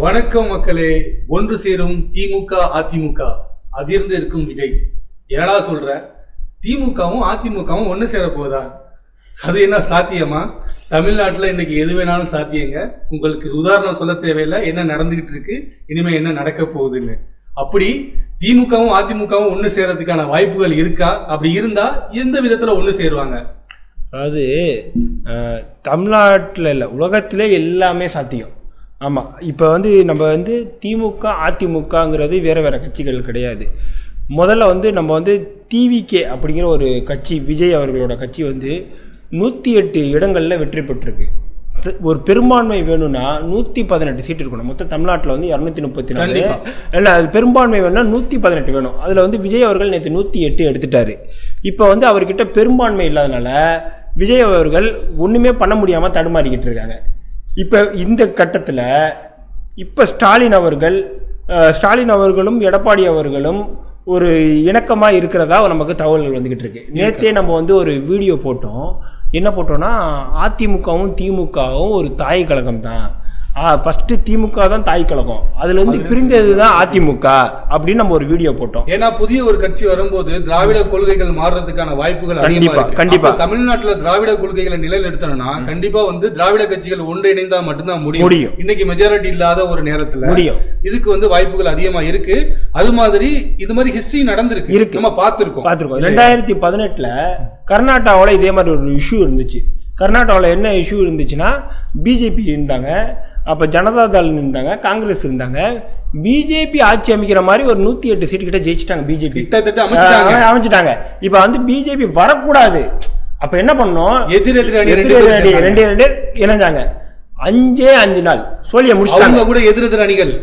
வணக்கம் மக்களே. ஒன்று சேரும் திமுக அதிமுக. அதிர்ந்து இருக்கும் விஜய் என்னடா சொல்ற? திமுகவும் அதிமுகவும் ஒன்று சேர போதா? அது என்ன சாத்தியமா? தமிழ்நாட்டில் இன்னைக்கு எது வேணாலும் சாத்தியங்க. உங்களுக்கு உதாரணம் சொல்ல தேவையில்லை என்ன நடந்துகிட்டு இருக்கு, இனிமே என்ன நடக்க போகுதுன்னு. அப்படி திமுகவும் அதிமுகவும் ஒன்று சேரதுக்கான வாய்ப்புகள் இருக்கா? அப்படி இருந்தா எந்த விதத்துல ஒன்று சேருவாங்க? அதாவது தமிழ்நாட்டில் இல்லை, உலகத்திலே எல்லாமே சாத்தியம். ஆமாம், இப்போ நம்ம திமுக அதிமுகங்கிறது வேறு வேறு கட்சிகள் கிடையாது. முதல்ல நம்ம டிவிகே அப்படிங்கிற ஒரு கட்சி, விஜய் அவர்களோட கட்சி 108 இடங்களில் வெற்றி பெற்றிருக்கு. ஒரு பெரும்பான்மை வேணும்னா 118 சீட் இருக்கணும். மொத்தம் தமிழ்நாட்டில் 234. இல்லை, அது பெரும்பான்மை வேணும்னா 118 வேணும். அதில் விஜய் அவர்கள் நேற்று 108 எடுத்துட்டாரு. இப்போ அவர்கிட்ட பெரும்பான்மை இல்லாதனால விஜய் அவர்கள் ஒன்றுமே பண்ண முடியாமல் தடுமாறிக்கிட்டு இருக்காங்க. இப்போ இந்த கட்டத்தில் ஸ்டாலின் அவர்களும் எடப்பாடி அவர்களும் ஒரு இணக்கமாக இருக்கிறதா நமக்கு தகவல்கள் வந்துக்கிட்டு இருக்கு. நேற்றே நம்ம ஒரு வீடியோ போட்டோம். என்ன போட்டோம்னா, அதிமுகவும் திமுகவும் ஒரு தாய் கழகம் தான். ஃபஸ்ட்டு திமுக தான் தாய் கழகம், அதுல பிரிந்தது தான் அதிமுக அப்படின்னு நம்ம ஒரு வீடியோ போட்டோம். ஏன்னா புதிய ஒரு கட்சி வரும்போது திராவிட கொள்கைகள் மாறுறதுக்கான வாய்ப்புகள் கண்டிப்பா. தமிழ்நாட்டில் திராவிட கொள்கைகளை நிலைநிறுத்தணும்னா கண்டிப்பா திராவிட கட்சிகள் ஒன்றிணைந்தா மட்டும்தான் முடியும். இன்னைக்கு மெஜாரிட்டி இல்லாத ஒரு நேரத்துல முடியும். இதுக்கு வாய்ப்புகள் அதிகமா இருக்கு. அது மாதிரி இது மாதிரி ஹிஸ்டரி நடந்திருக்கு, நம்ம பார்த்திருக்கோம். 2018 கர்நாடகாவில் இதே மாதிரி ஒரு இஷ்யூ இருந்துச்சு. கர்நாடகாவில் என்ன இஷ்யூ இருந்துச்சுன்னா, பிஜேபி இருந்தாங்க, அப்போ ஜனதாதள் இருந்தாங்க, காங்கிரஸ் இருந்தாங்க. பிஜேபி ஆட்சி அமைக்கிற மாதிரி ஒரு 108 சீட்டு கிட்ட ஜெயிச்சிட்டாங்க. பிஜேபி அமைச்சிட்டாங்க. இப்போ பிஜேபி வரக்கூடாது. அப்ப என்ன பண்ணோம், ரெண்டு இணைஞ்சாங்க. 5 நாள் சோழிய முடிச்சாங்க. கூட எதிரெதிர் அணிகள்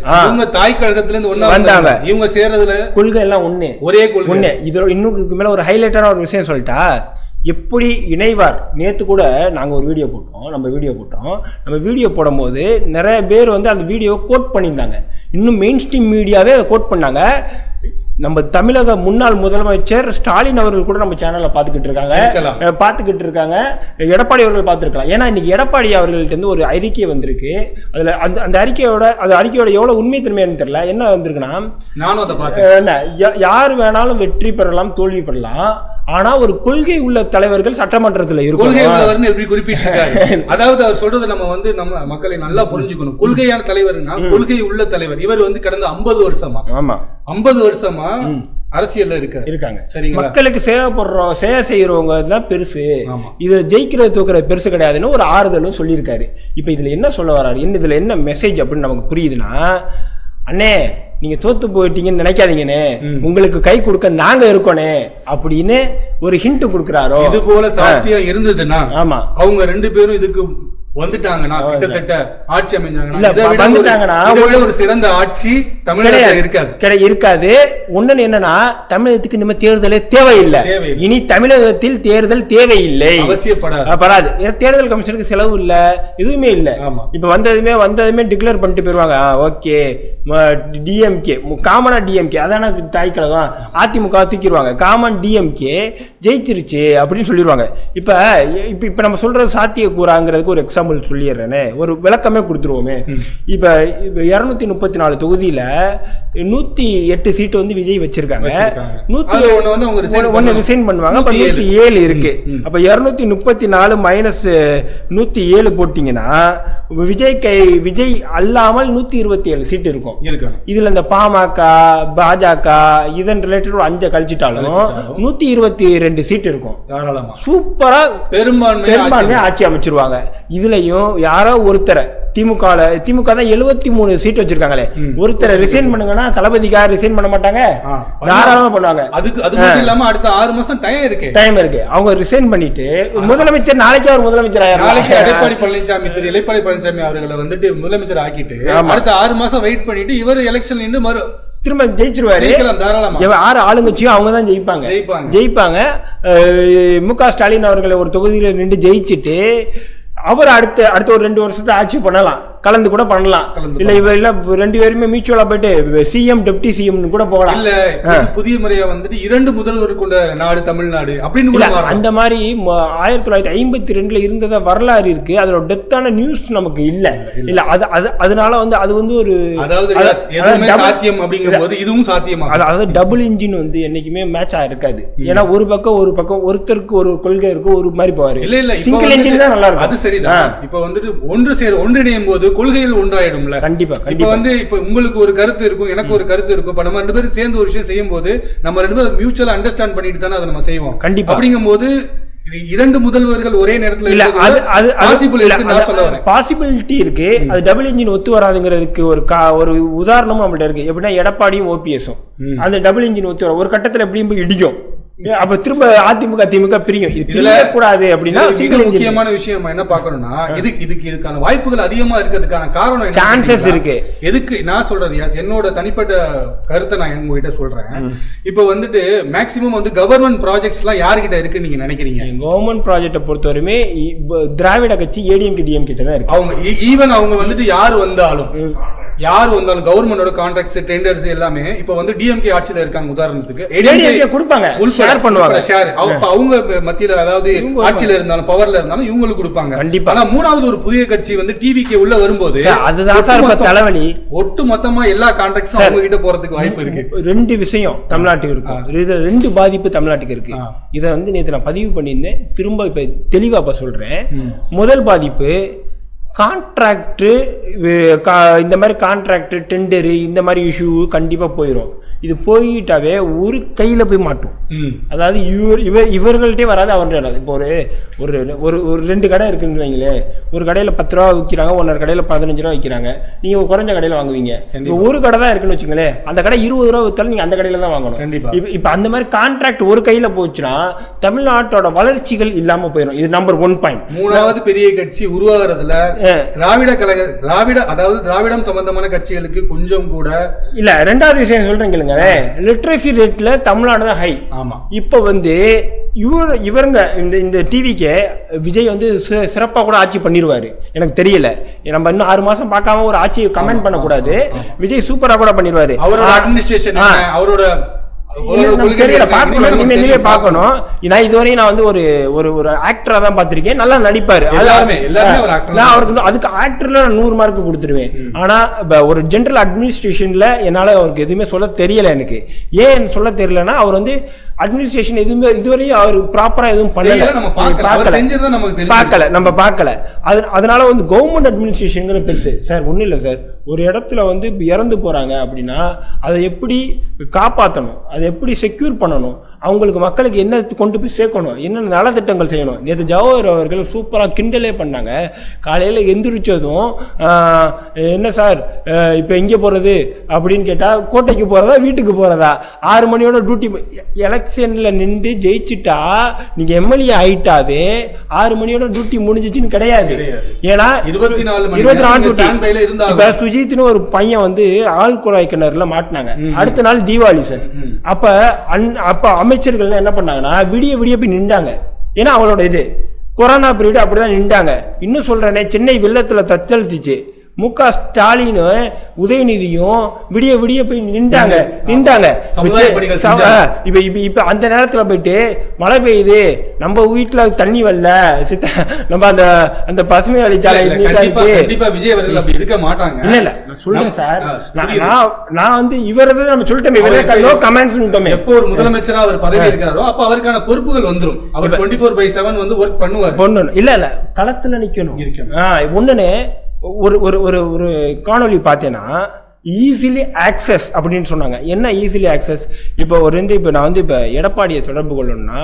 தாய் கழகத்துல இருந்து ஒண்ணா வந்தாங்க. இவங்க சேர்றதுல கொள்கை எல்லாம் ஒரே கொள்கை. இதுல இன்னும் மேல ஒரு ஹைலைட்டான ஒரு விஷயம் சொல்லிட்டா, எப்படி இணைவார். நேற்று கூட நாங்கள் ஒரு வீடியோ போட்டோம். நம்ம வீடியோ போடும்போது நிறைய பேர் அந்த வீடியோ கோட் பண்ணியிருந்தாங்க. இன்னும் மெயின் ஸ்ட்ரீம் மீடியாவே அதை கோட் பண்ணாங்க. நம்ம தமிழக முன்னாள் முதலமைச்சர் ஸ்டாலின் அவர்கள் கூட நம்ம சேனல்ல பார்த்துக்கிட்டு இருக்காங்க. எடப்பாடி அவர்கள் பார்த்துருக்கலாம். ஏன்னா இன்னைக்கு எடப்பாடி அவர்கள்ட்ட ஒரு அறிக்கை வந்திருக்கு. அதுல அந்த அறிக்கையோட எவ்வளவு உண்மைத்தன்மையானு தெரியல. என்ன வந்திருக்குன்னா, நானும் அதை பார்த்தேன். யார் வேணாலும் வெற்றி பெறலாம், தோல்வி பெறலாம், ஆனா ஒரு கொள்கை உள்ள தலைவர்கள் சட்டமன்றத்தில் இருக்கும். அதாவது அவர் சொல்றது நம்ம மக்களை நல்லா புரிஞ்சுக்கணும். கொள்கையான தலைவர்னா கொள்கை உள்ள தலைவர். இவர் கடந்த 50 வருஷமா அரசியல்ல இருக்காங்க. சரிங்களா? மக்களுக்கு சேவை செய்யறவங்க தான் பெருசு, இதுல ஜெயிக்கிறது தூக்குறது பெருசு கிடையாதுன்னு ஒரு ஆறுதலும் சொல்லியிருக்காரு. இப்ப இதுல என்ன சொல்ல வர்றாரு, இதுல என்ன மெசேஜ் அப்படின்னு நமக்கு புரியுதுன்னா, அண்ணே நீங்க தோத்து போயிட்டீங்கன்னு நினைக்காதீங்கன்னு, உங்களுக்கு கை கொடுக்க நாங்க இருக்கோனே அப்படின்னு ஒரு ஹிண்ட் கொடுக்குறாரோ. இது போல சாத்தியம் இருந்ததுன்னா, ஆமா, அவங்க 2 பேரும் இதுக்கு வந்துட்டாங்கன்னா, கிட்டத்தட்ட ஆட்சி அமைஞ்சாங்கன்னா ஒரு சிறந்த ஆட்சி தமிழகத்தில் இருக்காது. ஒண்ணு என்னன்னா, தமிழகத்துக்கு நம்ம தேர்தலே தேவையில்லை. இனி தமிழகத்தில் தேர்தல் தேவையில்லை, அவசியப்படாது. தேர்தல் கமிஷனுக்கு செலவு இல்ல, எதுவுமே இல்ல. இப்ப வந்ததுமே டிக்ளேர் பண்ணிட்டு போயிருவாங்க. ஓகே, டிஎம்கே காமனா டிஎம்கே அதான தாய் கழகம், அதிமுக தூக்கிடுவாங்க, காமன் டிஎம்கே ஜெயிச்சிருச்சு அப்படின்னு சொல்லிடுவாங்க. இப்ப நம்ம சொல்றது சாத்திய கூறாங்கிறதுக்கு ஒரு சொல்லிடுறேனே, ஒரு விளக்கமே கொடுத்துருவோமே. இப்ப 234 தொகுதியில 108 சீட்டு விஜய் வச்சிருக்காங்க. 101 ரிசைன் பண்ணுவாங்க. 107 இருக்கு. அப்ப 234 மைனஸ் 107 போட்டீங்கன்னா விஜய் அல்லாமல் 127 சீட்டு இருக்கும். இதுல இந்த பாமக, பாஜக இதன் ரிலேட்டட் 5 கழிச்சிட்டாலும் 122 சீட்டு இருக்கும். சூப்பரா பெரும்பான்மை ஆட்சி அமைச்சிருவாங்க. இதுலயும் யாரோ ஒருத்தரை திமுக தான் 73 சீட் வச்சிருக்காங்களே, ஒருத்தரை ரிசைன் பண்ணுங்கன்னா தளபதிக்காக ரிசைன் பண்ண மாட்டாங்க, தாராளமா பண்ணுவாங்க. அதுக்கு இல்லாம அடுத்த 6 மாசம் டைம் இருக்கு. அவங்க ரிசைன் பண்ணிட்டு முதலமைச்சர் நாளைக்கு அவர் முதலமைச்சர் ஆயிரம். எடப்பாடி பழனிசாமி அவர்களை முதலமைச்சர் ஆக்கிட்டு அடுத்த 6 மாசம் வெயிட் பண்ணிட்டு இவர் எலெக்ஷன் நின்று திரும்ப ஜெயிச்சிருவாரு. யாரு ஆளுங்கட்சியோ அவங்க தான் ஜெயிப்பாங்க. மு.க. ஸ்டாலின் அவர்களை ஒரு தொகுதியில நின்று ஜெயிச்சுட்டு அவர் அடுத்த ஒரு 2 வருஷத்தை ஆட்சி பண்ணலாம். கலந்து கூட பண்ணலாம். இல்ல இவ இல்ல 2 பேருமே மியூச்சுவலா போயிட்டு சிஎம் டெப்டி சிஎம் கூட போகலாம். இல்ல புதிய முறையா வந்துட்டு 2 முதல்வர் கொண்ட நாடு தமிழ்நாடு அப்படின்னு கூட அந்த மாதிரி 1952ல இருந்தத வரலாறு இருக்கு. அதோட டெப்தான நியூஸ் நமக்கு இல்ல. அதனால வந்து அது வந்து ஒரு சாத்தியம் அப்படிங்கும்போது இதுவும் சாத்தியமா. அதாவது டபுள் இன்ஜின் வந்து என்னைக்குமே மேட்ச் ஆயிருக்காது. ஏன்னா ஒரு பக்கம் ஒருத்தருக்கு ஒரு கொள்கை இருக்கும், ஒரு மாதிரி போவாரு. இல்ல சிங்கிள் இன்ஜின் தான் நல்லா இருக்கும். அது சரிதான். இப்ப வந்துட்டு ஒன்றிணையும் போது கொள்கைகள் ஒன்றாயிடும்ல. கண்டிப்பா. இப்ப உங்களுக்கு ஒரு கருத்து இருக்கும், எனக்கு ஒரு கருத்து இருக்கும். இப்ப நம்ம 2 பேரும் சேர்ந்து ஒரு விஷயம் செய்யும் போது நம்ம 2 பேரும் மியூச்சுவலா அண்டர்ஸ்டாண்ட் பண்ணிட்டு தானே அதை நம்ம செய்வோம். கண்டிப்பா. அப்படிங்கும் போது 2 முதல்வர்கள் ஒரே நேரத்துல இல்ல பாசிபிலிட்டி இருக்கு. அது டபுள் இன்ஜின் ஒத்து வராதுங்கிறதுக்கு ஒரு உதாரணமும் நம்மள்ட்ட இருக்கு. எப்படின்னா எடப்பாடியும் ஓபிஎஸும் அந்த டபுள் இன்ஜின் ஒத்து வர ஒரு கட்டத்துல எப்படியும் போய் இடிக்கும். அப்ப திரும்ப அதிமுக திமுக பிரியும். இதுல கூடாது அப்படின்னா முக்கியமான விஷயம் என்ன பாக்கணும்னா இதுக்கான வாய்ப்புகள் அதிகமா இருக்கிறதுக்கான காரணம் சான்சஸ் இருக்கு. எதுக்கு நான் சொல்றேன், என்னோட தனிப்பட்ட கருத்தை நான் உங்ககிட்ட சொல்றேன். இப்ப வந்துட்டு மேக்சிமம் வந்து கவர்மெண்ட் ப்ராஜெக்ட்ஸ் எல்லாம் யாருகிட்ட இருக்கு நீங்க நினைக்கிறீங்க? கவர்மெண்ட் ப்ராஜெக்ட பொறுத்தவரைமே திராவிட கட்சி ஏடிஎம்கே டிஎம்கே தான் இருக்கு. அவங்க வந்துட்டு யாரு வந்தாலும் கவர்மெண்டோட கான்ட்ராக்ட்ஸ் டெண்டர்ஸ் எல்லாமே இப்ப வந்து டிஎம்கே ஆட்சியில இருக்காங்க. உதாரணத்துக்கு ஏடிஎம்கே கொடுப்பாங்க, ஷேர் பண்ணுவாங்க. அவங்க மத்தியில அதாவது ஆட்சியில இருந்தாலும் பவர்ல இருந்தாலும் இவங்களுக்கு கொடுப்பாங்க. கண்டிப்பா. ஆனா மூணாவது ஒரு புதிய கட்சி வந்து டிவிகே உள்ள வரும்போது அதுதான் சார் தலைவலி. ஒட்டு மொத்தமா எல்லா கான்ட்ராக்ட்ஸும் அவங்க கிட்ட போறதுக்கு வாய்ப்பு இருக்கு. 2 விஷயம் தமிழ்நாட்டுக்கு இருக்கும். இதுல 2 பாதிப்பு தமிழ்நாட்டுக்கு இருக்கு. இதை வந்து நேற்று நான் பதிவு பண்ணியிருந்தேன், திரும்ப இப்ப தெளிவா சொல்றேன். முதல் பாதிப்பு கான்ட்ராக்டு, இந்த மாதிரி கான்ட்ராக்டு டெண்டரு இந்த மாதிரி இஷ்யூ கண்டிப்பாக போயிடும். இது போயிட்டாவே ஒரு கையில் போய் மாட்டோம். அதாவது இவர்கள்ட்டே வராது, அவர்கிட்ட வராது. இப்போ ஒரு ஒரு 2 கடை இருக்குன்னு வைங்களே, ஒரு கடையில் 10 ரூபா விற்கிறாங்க, ஒன்னொரு கடையில் 15 ரூபா விற்கிறாங்க. நீங்கள் குறைஞ்ச கடையில் வாங்குவீங்க. இப்போ ஒரு கடை தான் இருக்குன்னு வச்சுங்களேன், அந்த கடை 20 ரூபா விற்றாலும் நீங்கள் அந்த கடையில் தான் வாங்கணும். இப்போ அந்த மாதிரி கான்ட்ராக்ட் ஒரு கையில் போச்சுன்னா தமிழ்நாட்டோட வளர்ச்சிகள் இல்லாமல் போயிடும். இது நம்பர் 1 பாயிண்ட். மூணாவது பெரிய கட்சி உருவாகிறதுல திராவிடம் சம்பந்தமான கட்சிகளுக்கு கொஞ்சம் கூட இல்ல. 2வது விஷயம் சொல்றேன், லிட்ரஸி ரேட்ல தமிழ்நாடு தான் ஹை. ஆமா. இப்ப வந்து இவருங்க இந்த டிவிக்கு விஜய் வந்து சிறப்பா கூட ஆட்சி பண்ணிடுவாரு. எனக்கு தெரியல, நம்ம இன்னும் 6 மாசம் பார்க்காம ஒரு ஆட்சி கமெண்ட் பண்ண கூடாது. விஜய் சூப்பரா கூட பண்ணிடுவாரு. அவரோட அட்மினிஸ்ட்ரேஷன், அவரோட பார்க்கணும். நான் இதுவரையும் நான் வந்து ஒரு ஆக்டரா தான் பார்த்திருக்கேன். நல்லா நடிப்பாரு. அவருக்கு அதுக்கு ஆக்டர்ல 100 மார்க் கொடுத்துருவேன். ஆனா ஒரு ஜெனரல் அட்மினிஸ்ட்ரேஷன்ல என்னால அவருக்கு எதுவுமே சொல்ல தெரியல. எனக்கு ஏன் சொல்ல தெரியலன்னா, அவர் வந்து அட்மினிஸ்ட்ரேஷன் எதுவுமே இதுவரையும் அவர் ப்ராப்பரா எதுவும் பண்ணல, பார்க்கல. அதனால வந்து கவர்மெண்ட் அட்மினிஸ்ட்ரேஷன் பெருசு சார். ஒன்றும் இல்லை சார், ஒரு இடத்துல வந்து இறந்து போறாங்க அப்படின்னா அதை எப்படி காப்பாற்றணும், அதை எப்படி செக்யூர் பண்ணணும், அவங்களுக்கு மக்களுக்கு என்ன கொண்டு போய் சேர்க்கணும், என்னென்ன நலத்திட்டங்கள் செய்யணும். நேற்று ஜவஹர் அவர்கள் சூப்பராக கிண்டலே பண்ணாங்க. காலையில் எந்திரிச்சதும் என்ன சார் இப்போ எங்கே போகிறது அப்படின்னு கேட்டால், கோட்டைக்கு போகிறதா வீட்டுக்கு போகிறதா, 6 மணியோட டியூட்டி. எலெக்ஷனில் நின்று ஜெயிச்சுட்டா நீங்கள் எம்எல்ஏ ஆகிட்டாவே 6 மணியோட டியூட்டி முடிஞ்சிச்சுன்னு கிடையாது. ஏன்னா 24 இப்போ சுஜித்னு ஒரு பையன் வந்து ஆழ்குழாய் கிணறுல மாட்டினாங்க. அடுத்த நாள் தீபாவளி சார். அப்போ அமைச்சர்கள் என்ன பண்ணாங்கன்னா விடிய போய் நின்றாங்க. ஏன்னா அவங்களோட இது கொரோனா பீரியட் அப்படிதான் நின்றாங்க. இன்னும் சொல்றேனே, சென்னை வெள்ளத்துல தத்தளிச்சு முக ஸ்டாலின் உதயநிதியும் விடிய போய் நின்றாங்க. இப்ப அந்த நேரத்துல போயிட்டு மழை பெய்யுது, நம்ம வீட்டுல தண்ணி வரல, நம்ம அந்த பசுமை வழிச்சாலை விஜய் அவர்கள் அப்படி இருக்க மாட்டாங்க. இல்ல நான் சொல்றேன் சார், நான் வந்து இவரது நம்ம சொல்லிட்டோமே, கமெண்ட்ஸ் சொல்லிட்டோமே. எப்போ ஒரு முதலமைச்சரா அவர் பதவி இருக்கிறாரோ அப்ப அவருக்கான பொறுப்புகள் வந்துடும். அவர் 24/7 வந்து ஒர்க் பண்ணுவார். இல்ல களத்துல நிக்கணும். ஒண்ணுன்னு ஒரு காணொலி பார்த்தேன்னா, ஈஸிலி ஆக்சஸ் அப்படின்னு சொன்னாங்க. என்ன ஈஸிலி ஆக்சஸ்? இப்போ நான் வந்து இப்போ எடப்பாடியை தொடர்பு கொள்ளணும்னா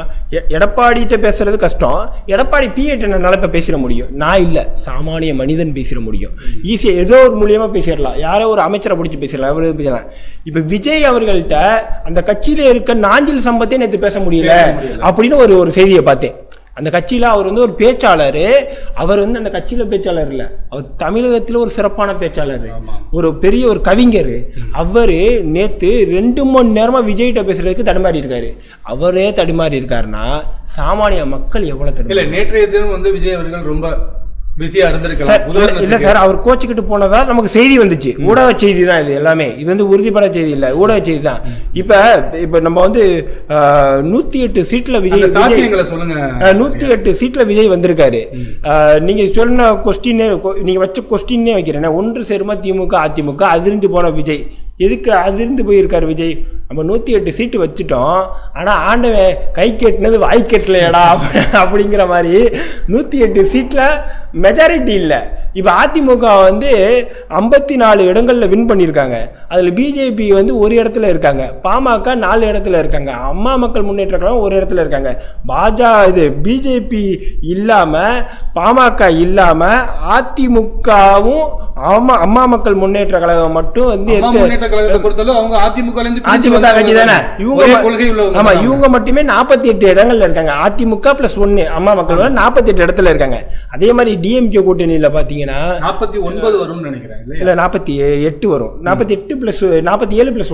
எடப்பாடிகிட்ட பேசுறது கஷ்டம். எடப்பாடி பிஏட்ட என்னால் இப்போ பேசிட முடியும். நான் இல்லை, சாமானிய மனிதன் பேசிட முடியும். ஈஸியாக ஏதோ ஒரு மூலியமாக பேசிடலாம். யாரோ ஒரு அமைச்சரை பிடிச்சி பேசிடலாம், பேசலாம். இப்போ விஜய் அவர்கள்ட்ட அந்த கட்சியில் இருக்க நாஞ்சில் சம்பத்தே நேற்று பேச முடியல அப்படின்னு ஒரு செய்தியை பார்த்தேன். அந்த கட்சியில் அவர் வந்து ஒரு பேச்சாளர். அவர் வந்து அந்த கட்சியில் பேச்சாளர் இல்லை, அவர் தமிழகத்தில் ஒரு சிறப்பான பேச்சாளர், ஒரு பெரிய ஒரு கவிஞர். அவர் நேற்று 2 மணி நேரமாக விஜய்கிட்ட பேசுறதுக்கு தடுமாறி இருக்காரு. அவரே தடுமாறி இருக்காருன்னா சாமானிய மக்கள் எவ்வளவு தடுமாறி? இல்லை, நேற்றைய தினம் வந்து விஜய் அவர்கள் ரொம்ப பிஸியா இருந்திருக்கலாம். இல்ல சார், அவர் கோச்சுக்கிட்டு போனதா நமக்கு செய்தி வந்துச்சு. ஊடக செய்தி தான் இது எல்லாமே. இது வந்து உறுதிப்பட செய்தி இல்ல, ஊடக செய்தி தான். இப்ப நம்ம வந்து 108 சீட்ல விஜய் சொல்லுங்க, 108 சீட்ல விஜய் வந்திருக்காரு. நீங்க சொன்ன கொஸ்டின், நீங்க வச்ச கொஸ்டின்னே வைக்கிறேன். ஒன்று சேருமா திமுக அதிமுக, அதிர்ந்து போன விஜய். எதுக்கு அதிர்ந்து போயிருக்காரு விஜய்? நம்ம 108 சீட்டு வச்சுட்டோம், ஆனால் ஆண்டவன் கை கெட்டினது வாய் கெட்டலையடா அப்படிங்கிற மாதிரி 108 சீட்டில் மெஜாரிட்டி இல்லை. இப்போ அதிமுக வந்து 54 இடங்களில் வின் பண்ணியிருக்காங்க. அதில் பிஜேபி வந்து ஒரு இடத்துல இருக்காங்க, பாமக 4 இடத்துல இருக்காங்க, அம்மா மக்கள் முன்னேற்ற கழகம் ஒரு இடத்துல இருக்காங்க. பிஜேபி இல்லாமல் பாமக இல்லாமல் அதிமுகவும் அம்மா மக்கள் முன்னேற்ற கழகம் மட்டும் வந்து இவங்க மட்டுமே 48 இடங்கள்ல இருக்காங்க. அதிமுக பிளஸ் 1 அம்மா மக்கள் 48 இடத்துல இருக்காங்க. அதே மாதிரி டிஎம்கே கூட்டணியில பாத்தீங்கன்னா 49 வரும் நினைக்கிறேன், இல்ல 48 வரும். 47 பிளஸ்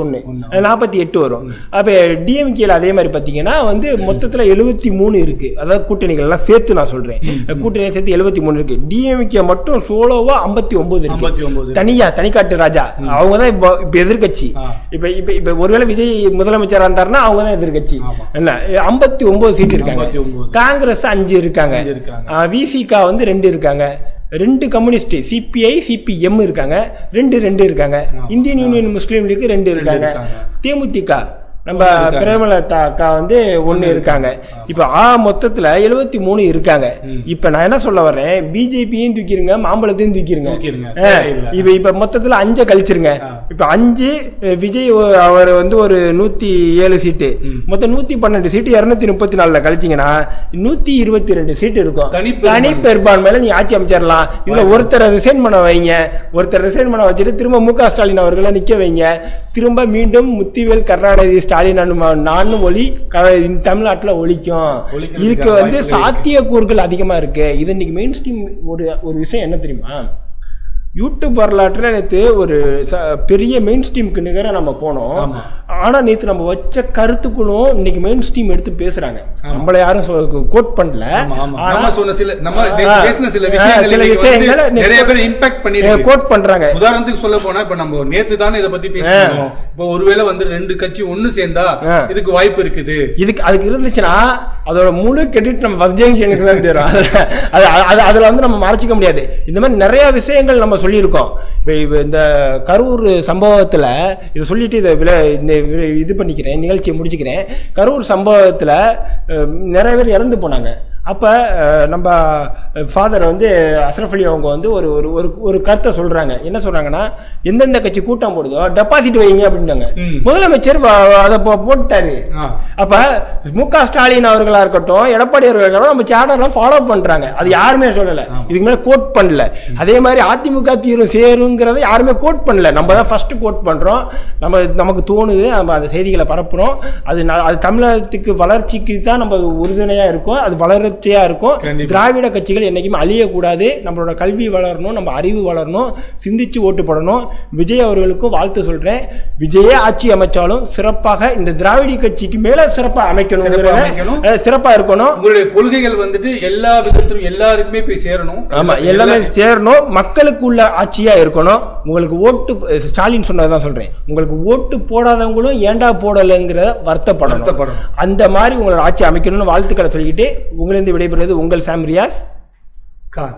1 48 வரும். அப்ப டிஎம்கேல அதே மாதிரி பாத்தீங்கன்னா வந்து மொத்தத்துல 73 இருக்கு. அதாவது கூட்டணிகள் எல்லாம் சேர்த்து நான் சொல்றேன், கூட்டணி சேர்த்து 73 இருக்கு. டிஎம்கே மட்டும் சோலோவா 59 இருக்கு. தனிக்காட்டு ராஜா அவங்க தான் இப்ப எதிர்கட்சி. இப்ப ஒருவேளை விஜய் முதலமைச்சரா இருந்தாருன்னா அவங்க தான் எதிர்கட்சி. என்ன 59 சீட் இருக்காங்க. காங்கிரஸ் 5 இருக்காங்க. விசிகா வந்து 2 இருக்காங்க. 2 கம்யூனிஸ்ட் சிபிஐ சிபிஎம் இருக்காங்க. 2 இருக்காங்க. இந்தியன் யூனியன் முஸ்லீம் லீக் 2 இருக்காங்க. தேமுதிக நம்ம பிரேமலதா அக்கா வந்து 1 இருக்காங்க. இப்ப மொத்தத்துல 73 இருக்காங்க. இப்ப நான் என்ன சொல்ல வர்றேன், பிஜேபியும் தூக்கிருங்க, மாம்பழத்தையும் தூக்கிருங்க. இப்ப மொத்தத்துல 5 கழிச்சிருங்க. இப்ப 5 விஜய் அவர் வந்து ஒரு 107 சீட்டு, மொத்தம் 112 சீட்டு 234 கழிச்சிங்கன்னா 122 சீட்டு இருக்கும். தனி பெரும்பான்மையில நீ ஆட்சி அமைச்சிடலாம். இதுல ஒருத்தரை ரிசைன் பண்ண வைங்க, ஒருத்தர் ரிசைன் பண்ண வச்சுட்டு திரும்ப மு.க. ஸ்டாலின் அவர்களை நிக்க வைங்க. திரும்ப மீண்டும் முத்திவேல் கருணாநிதி ஸ்டாலின் நானும் ஒளி தமிழ்நாட்டில் ஒழிக்கும். இதுக்கு வந்து சாத்தியக்கூறுகள் அதிகமா இருக்கு. இது இன்னைக்கு மெயின் ஸ்ட்ரீம் ஒரு விஷயம் என்ன தெரியுமா, யூடியூப் வரலாற்றில் நேற்று ஒரு பெரிய மெயின் ஸ்ட்ரீமுக்கு நிகர நம்ம போனோம். ஆனால் நேற்று நம்ம வச்ச கருத்துக்களும் இன்னைக்கு மெயின் ஸ்ட்ரீம் எடுத்து பேசுறாங்க. நம்மள யாரும் கோட் பண்ணல, கோட் பண்றாங்க. உதாரணத்துக்கு சொல்ல போனா இப்ப நம்ம நேத்து தானே இதை பத்தி பேசணும். இப்போ ஒருவேளை வந்து 2 கட்சி ஒண்ணு சேர்ந்தா இதுக்கு வாய்ப்பு இருக்குது. அதுக்கு இருந்துச்சுன்னா அதோட முழு கிரெடிட் நம்ம வர்ஜங்ஷனுக்கு தான் தெரியும். அதுல வந்து நம்ம மறைச்சிக்க முடியாது. இந்த மாதிரி நிறைய விஷயங்கள் நம்ம சொல்லியிருக்கோம். இந்த கரூர் சம்பவத்தில் இதை சொல்லிட்டு இது பண்ணிக்கிறேன், நிகழ்ச்சியை முடிச்சுக்கிறேன். கரூர் சம்பவத்தில் நிறைய பேர் இறந்து போனாங்க. அப்போ நம்ம ஃபாதர் வந்து அஷ்ரஃப் அலி அவங்க வந்து ஒரு கருத்தை சொல்கிறாங்க. என்ன சொல்கிறாங்கன்னா, எந்தெந்த கட்சி கூட்டம் போடுதோ டெபாசிட் வைங்க அப்படின்னாங்க. முதலமைச்சர் அதை போட்டாரு. அப்போ மு.க. ஸ்டாலின் அவர்களாக இருக்கட்டும், எடப்பாடி அவர்களாக இருக்கட்டும், நம்ம சேனல்லாம் ஃபாலோ பண்ணுறாங்க. அது யாருமே சொல்லலை, இதுக்கு மேலே கோட் பண்ணல. அதே மாதிரி அதிமுக தீரும் சேருங்கிறத யாருமே கோட் பண்ணல. நம்ம தான் ஃபர்ஸ்ட் கோட் பண்ணுறோம். நமக்கு தோணுது, நம்ம அந்த செய்திகளை பரப்புகிறோம். அது தமிழகத்துக்கு வளர்ச்சிக்கு தான் நம்ம உறுதுணையாக இருக்கும். அது வளர்ச்சியாக இருக்கும். திராவிட கட்சிகள் என்னைக்குமே அழியக்கூடாது. நம்மளோட கல்வி வளரணும், நம்ம அறிவு வளரணும், சிந்திச்சு ஓட்டு போடணும். விஜய் அவர்களுக்கும் வாழ்த்து சொல்றேன். விஜயே ஆட்சி அமைச்சாலும் சிறப்பாக இந்த திராவிட கட்சிக்கு மேல சிறப்பாக அமைக்கணும், சிறப்பா இருக்கணும். உங்களுடைய கொள்கைகள் வந்துட்டு எல்லா விதத்திலும் எல்லாருக்குமே போய் சேரணும். ஆமா, எல்லாமே சேரணும். மக்களுக்கு உள்ள ஆட்சியா இருக்கணும். உங்களுக்கு ஓட்டு, ஸ்டாலின் சொன்னதான் சொல்றேன், உங்களுக்கு ஓட்டு போடாதவங்களும் ஏண்டா போடலைங்கிற வருத்தப்படணும். அந்த மாதிரி உங்களோட ஆட்சி அமைக்கணும்னு வாழ்த்துக்களை சொல்லிக்கிட்டு உங்களை விடைபெறுவது உங்கள் சாம் ரியாஸ் கான்.